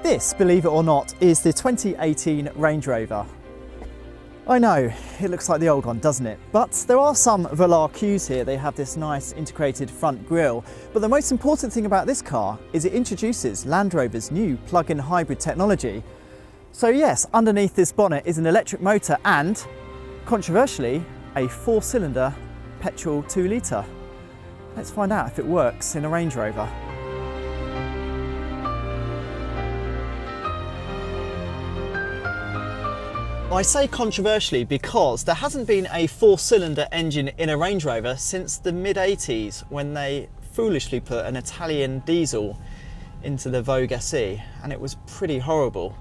This, believe it or not, is the 2018 Range Rover. I know, it looks like the old one, doesn't it? But there are some Velar cues here. They have this nice integrated front grille. But the most important thing about this car is it introduces Land Rover's new plug-in hybrid technology. So yes, underneath this bonnet is an electric motor and, controversially, a 4-cylinder petrol 2-litre. Let's find out if it works in a Range Rover. I say controversially because there hasn't been a 4-cylinder engine in a Range Rover since the mid-80s when they foolishly put an Italian diesel into the Vogue SE, and it was pretty horrible.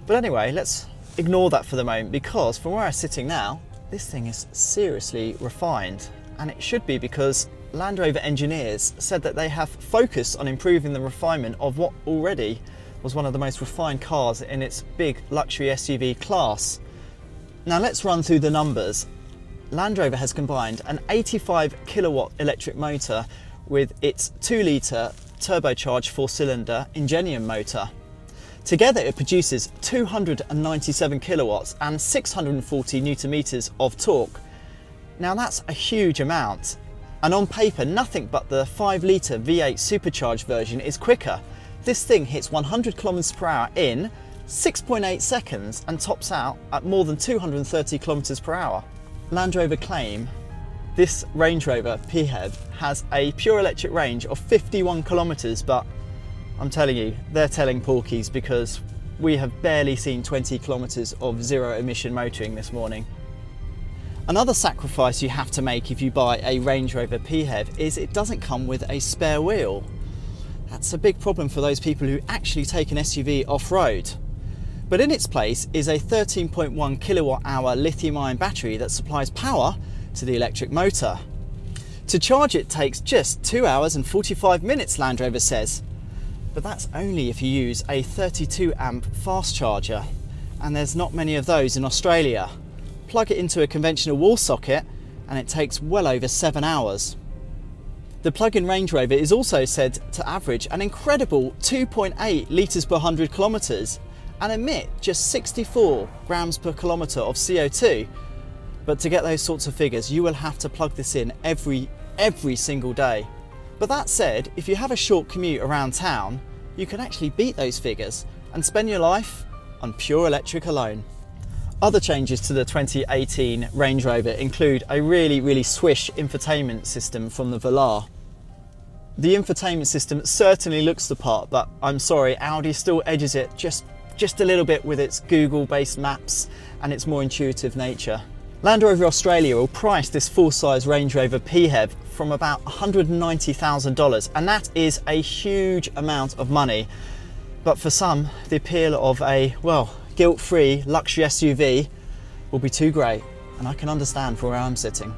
But anyway, let's ignore that for the moment, because from where I'm sitting now, this thing is seriously refined, and it should be because Land Rover engineers said that they have focused on improving the refinement of what already was one of the most refined cars in its big luxury SUV class. Now let's run through the numbers. Land Rover has combined an 85 kilowatt electric motor with its 2-litre turbocharged 4-cylinder Ingenium motor. Together it produces 297 kilowatts and 640 newton meters of torque. Now that's a huge amount, and on paper nothing but the 5-litre V8 supercharged version is quicker. This thing hits 100 kilometers per hour in 6.8 seconds and tops out at more than 230 kilometers per hour. Land Rover claim this Range Rover PHEV has a pure electric range of 51 kilometers, but I'm telling you, they're telling porkies, because we have barely seen 20 kilometers of zero emission motoring this morning. Another sacrifice you have to make if you buy a Range Rover PHEV is it doesn't come with a spare wheel. That's a big problem for those people who actually take an SUV off-road. But in its place is a 13.1 kilowatt hour lithium-ion battery that supplies power to the electric motor. To charge it takes just 2 hours and 45 minutes, Land Rover says. But that's only if you use a 32 amp fast charger, and there's not many of those in Australia. Plug it into a conventional wall socket and it takes well over 7 hours. The plug-in Range Rover is also said to average an incredible 2.8 litres per 100 kilometres and emit just 64 grams per kilometre of CO2. But to get those sorts of figures, you will have to plug this in every single day. But that said, if you have a short commute around town, you can actually beat those figures and spend your life on pure electric alone. Other changes to the 2018 Range Rover include a really swish infotainment system from the Velar. The infotainment system certainly looks the part, but I'm sorry, Audi still edges it just a little bit with its Google-based maps and its more intuitive nature. Land Rover Australia will price this full-size Range Rover PHEV from about $190,000, and that is a huge amount of money. But for some, the appeal of a, well, guilt-free luxury SUV will be too great, and I can understand from where I'm sitting.